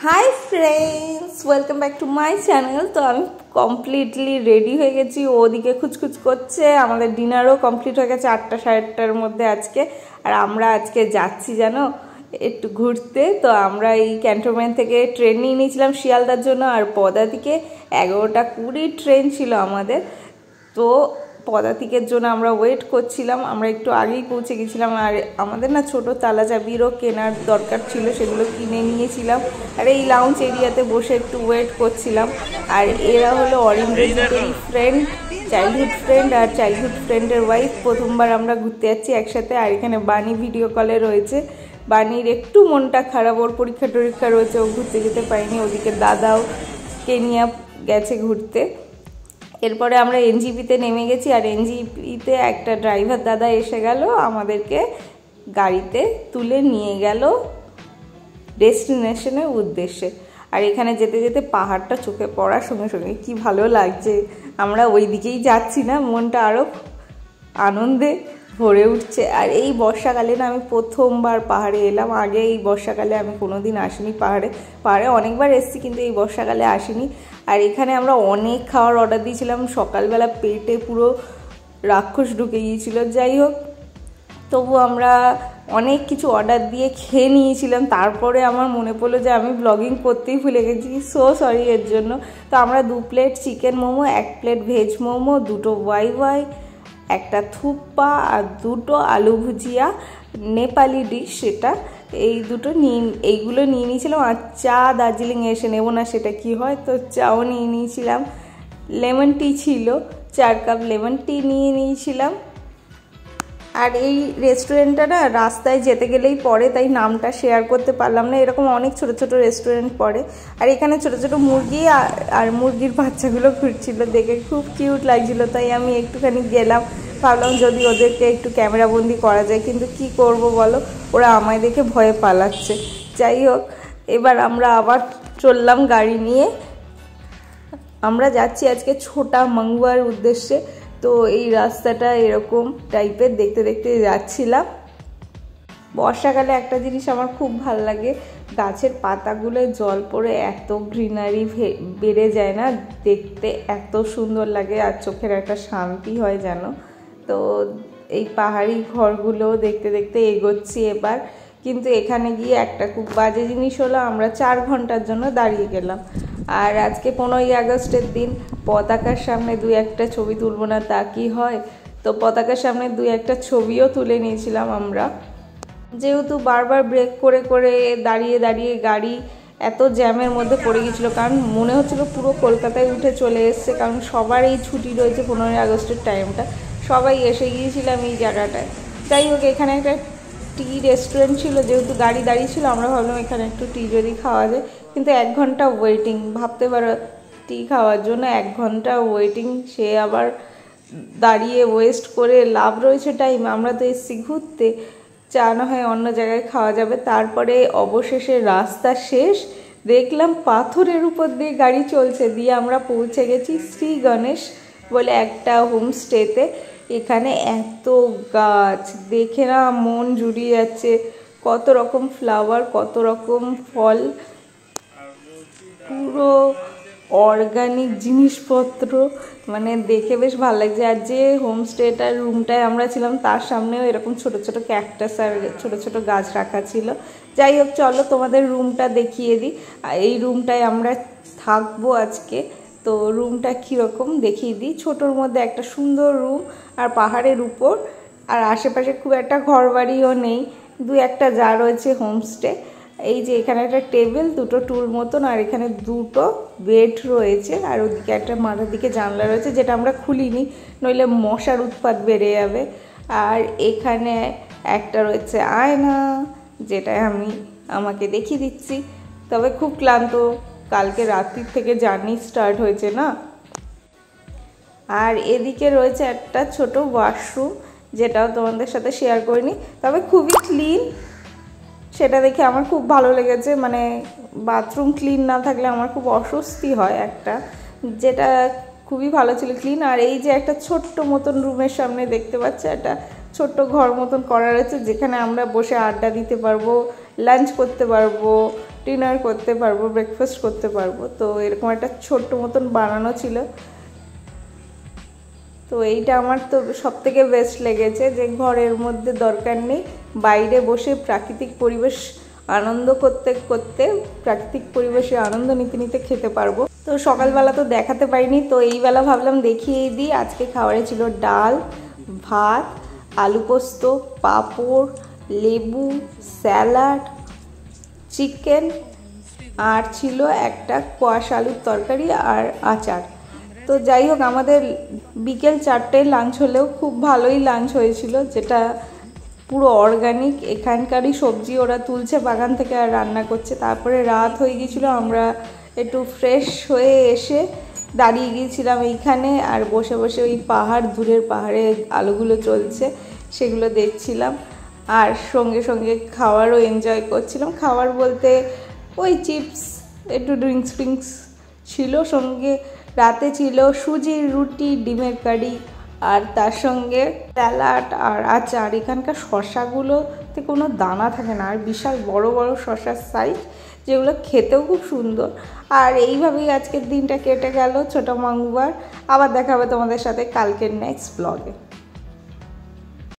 Hi friends, welcome back to my channel. তো আমি completely ready হয়ে গেছি, ওদিকে খুচখুচ করছে। আমাদের ডিনারও কমপ্লিট হয়ে গেছে 8টা সাড়ে 8টার মধ্যে আজকে। আর আমরা আজকে যাচ্ছি জানো একটু ঘুরতে। তো আমরা এই ক্যান্টনমেন্ট থেকে ট্রেন নিয়ে নিয়েছিলাম শিয়ালদার জন্য, আর পদাতিকে 11:20 ট্রেন ছিল আমাদের। তো পদাতিকের জন্য আমরা ওয়েট করছিলাম, আমরা একটু আগেই পৌঁছে গেছিলাম। আর আমাদের না ছোটো তালা চাবিরও কেনার দরকার ছিল, সেগুলো কিনে নিয়েছিলাম। আর এই লাউঞ্জ এরিয়াতে বসে একটু ওয়েট করছিলাম। আর এরা হলো অরিন্দজিতেরই ফ্রেন্ড, চাইল্ডহুড ফ্রেন্ড আর চাইল্ডহুড ফ্রেন্ডের ওয়াইফ। প্রথমবার আমরা ঘুরতে যাচ্ছি একসাথে। আর এখানে বানি ভিডিও কলে রয়েছে। বানির একটু মনটা খারাপ, ওর পরীক্ষা টরীক্ষা রয়েছে, ও ঘুরতে যেতে পারিনি। ওদিকে দাদাও কেনিয়া গেছে ঘুরতে। এরপরে আমরা এনজিপিতে নেমে গেছি। আর এনজিপিতে একটা ড্রাইভার দাদা এসে গেল, আমাদেরকে গাড়িতে তুলে নিয়ে গেল ডেস্টিনেশনের উদ্দেশ্যে। আর এখানে যেতে যেতে পাহাড়টা চোখে পড়ার সঙ্গে সঙ্গে কি ভালো লাগছে। আমরা ওই দিকেই যাচ্ছি না, মনটা আরও আনন্দে ভরে উঠছে। আর এই বর্ষাকালে না আমি প্রথমবার পাহাড়ে এলাম। আগে এই বর্ষাকালে আমি কোনোদিন আসিনি পাহাড়ে অনেকবার এসেছি, কিন্তু এই বর্ষাকালে আসিনি। আর এখানে আমরা অনেক খাওয়ার অর্ডার দিয়েছিলাম, সকালবেলা পেটে পুরো রাক্ষস ঢুকে গিয়েছিল। যাই হোক, তবু আমরা অনেক কিছু অর্ডার দিয়ে খেয়ে নিয়েছিলাম। তারপরে আমার মনে পড়লো যে আমি ব্লগিং করতেই ভুলে গেছি, সো সরি এর জন্য। তো আমরা 2 plate chicken momo, 1 plate veg momo, 2টো ওয়াই, একটা থুপ্পা আর 2টো আলু ভুজিয়া, নেপালি ডিশ সেটা, এইগুলো নিয়ে নিয়েছিলাম। আর চা দার্জিলিংয়ে এসে নেবো না সেটা কি হয়, তো চাও নিয়ে নিয়েছিলাম। লেমন টি ছিল, 4 কাপ লেমন টি নিয়ে নিয়েছিলাম। আর এই রেস্টুরেন্টটা না রাস্তায় যেতে গেলেই পড়ে, তাই নামটা শেয়ার করতে পারলাম না। এরকম অনেক ছোট ছোট রেস্টুরেন্ট পড়ে। আর এখানে ছোট ছোট মুরগি আর মুরগির বাচ্চাগুলো ঘুরছিল, দেখে খুব কিউট লাগছিল। তাই আমি একটুখানি গেলাম, ভাবলাম যদি ওদেরকে একটু ক্যামেরাবন্দি করা যায়, কিন্তু কি করব বলো, ওরা আমায় দেখে ভয়ে পালাচ্ছে। যাই হোক, এবার আমরা আবার চললাম গাড়ি নিয়ে। আমরা যাচ্ছি আজকে ছোটা মাঙ্গুয়ার উদ্দেশ্যে। তো এই রাস্তাটা এরকম টাইপের দেখতে দেখতে যাচ্ছিলাম। বর্ষাকালে একটা জিনিস আমার খুব ভাল লাগে, গাছের পাতাগুলো জল পড়ে এত গ্রিনারি বেড়ে যায় না, দেখতে এত সুন্দর লাগে আর চোখের একটা শান্তি হয় যেন। তো এই পাহাড়ি ঘরগুলো দেখতে দেখতে এগোচ্ছি এবার। কিন্তু এখানে গিয়ে একটা খুব বাজে জিনিস হলো, আমরা 4 ঘন্টার জন্য দাঁড়িয়ে গেলাম। আর আজকে 15ই আগস্টের দিন, পতাকার সামনে 2-1টা ছবি তুলবো না তা কি হয়? তো পতাকার সামনে 2-1টা ছবিও তুলে নিয়েছিলাম আমরা। যেহেতু বারবার ব্রেক করে করে দাঁড়িয়ে দাঁড়িয়ে গাড়ি এত জ্যামের মধ্যে পড়ে গিয়েছিলো, কারণ মনে হচ্ছিলো পুরো কলকাতায় উঠে চলে এসছে, কারণ সবার এই ছুটি রয়েছে 15ই আগস্টের টাইমটা, সবাই এসে গিয়েছিলাম এই জায়গাটায়। যাই হোক, এখানে একটা টি রেস্টুরেন্ট ছিল, যেহেতু গাড়ি দাঁড়িয়ে ছিল আমরা ভাবলাম এখানে একটু টি যদি খাওয়া যায়, কিন্তু 1 ঘন্টা ওয়েটিং। ভাবতে পারো টি খাওয়ার জন্য 1 ঘন্টা ওয়েটিং, সে আবার দাঁড়িয়ে ওয়েস্ট করে লাভ রয়েছে টাইম। আমরা তো এসছি ঘুরতে, চা না হয় অন্য জায়গায় খাওয়া যাবে। তারপরে অবশেষে রাস্তা শেষ, দেখলাম পাথরের উপর দিয়ে গাড়ি চলছে, দিয়ে আমরা পৌঁছে গেছি শ্রী গণেশ বলে একটা হোমস্টেতে। এখানে এত গাছ দেখে না মন জুড়িয়ে যাচ্ছে, কত রকম ফ্লাওয়ার, কত রকম ফল, পুরো অর্গানিক জিনিসপত্র, মানে দেখে বেশ ভালো লাগছে। আর যে হোমস্টেটার রুমটায় আমরা ছিলাম তার সামনেও এরকম ছোট ছোট ক্যাকটাস আর ছোট ছোট গাছ রাখা ছিল। যাই হোক, চলো তোমাদের রুমটা দেখিয়ে দিই। এই রুমটায় আমরা থাকবো আজকে। তো রুমটা কীরকম দেখিয়ে দিই। ছোটোর মধ্যে একটা সুন্দর রুম, আর পাহাড়ের উপর, আর আশেপাশে খুব একটা ঘরবাড়িও নেই, 2-1টা যা রয়েছে হোমস্টে। এই যে এখানে একটা টেবিল, 2টো টুল মতন, আর এখানে 2টো বেড রয়েছে। আর ওদিকে একটা মাথার দিকে জানলা রয়েছে, যেটা আমরা খুলিনি, নইলে মশার উৎপাত বেড়ে যাবে। আর এখানে একটা রয়েছে আয়না, যেটা আমি আমাকে দেখিয়ে দিচ্ছি। তবে খুব ক্লান্ত, কালকে রাত্রির থেকে জার্নি স্টার্ট হয়েছে না। আর এদিকে রয়েছে একটা ছোট ওয়াশরুম, যেটাও তোমাদের সাথে শেয়ার করিনি, তবে খুবই ক্লিন, সেটা দেখে আমার খুব ভালো লেগেছে। মানে বাথরুম ক্লিন না থাকলে আমার খুব অস্বস্তি হয় একটা, যেটা খুবই ভালো ছিল, ক্লিন। আর এই যে একটা ছোট্ট মতন রুমের সামনে দেখতে পাচ্ছি একটা ছোট্ট ঘর মতন করা রয়েছে, যেখানে আমরা বসে আড্ডা দিতে পারবো, লাঞ্চ করতে পারবো, ডিনার করতে পারবো, ব্রেকফাস্ট করতে পারবো। তো এরকম একটা ছোট্ট মতন বানানো ছিল। তো এইটা আমার তো সব থেকে বেস্ট লেগেছে, যে ঘরের মধ্যে দরকার নেই, বাইরে বসে প্রাকৃতিক পরিবেশ আনন্দ করতে করতে, প্রাকৃতিক পরিবেশে আনন্দ নিতে নিতে খেতে পারবো। তো সকালবেলা তো দেখাতে পারিনি, তো এই বেলা ভাবলাম দেখিয়ে দিই। আজকে খাবারে ছিল ডাল, ভাত, আলু পোস্ত, পাঁপড়, লেবু, স্যালাড, চিকেন, আর ছিল একটা কোয়াশ আলুর তরকারি আর আচার। তো যাই হোক, আমাদের বিকেল 4টায় লাঞ্চ হলেও খুব ভালোই লাঞ্চ হয়েছিল, যেটা পুরো অর্গানিক, এখানকারই সবজি ওরা তুলছে বাগান থেকে আর রান্না করছে। তারপরে রাত হয়ে গিয়েছিলো, আমরা একটু ফ্রেশ হয়ে এসে দাঁড়িয়ে গিয়েছিলাম এইখানে, আর বসে বসে ওই পাহাড়, দূরের পাহাড়ে আলোগুলো চলছে সেগুলো দেখছিলাম, আর সঙ্গে সঙ্গে খাওয়ারও এনজয় করছিলাম। খাবার বলতে ওই চিপস, একটু ড্রিঙ্কস ছিল, সঙ্গে রাতে ছিল সুজির রুটি, ডিমের কারি, আর তার সঙ্গে স্যালাড আর আচার। এখানকার শশাগুলোতে কোনো দানা থাকে না, আর বিশাল বড় বড় শশার সাইজ, যেগুলো খেতেও খুব সুন্দর। আর এইভাবেই আজকের দিনটা কেটে গেল ছোটো মঙ্গলবার। আবার দেখা হবে তোমাদের সাথে কালকের নেক্সট ব্লগে।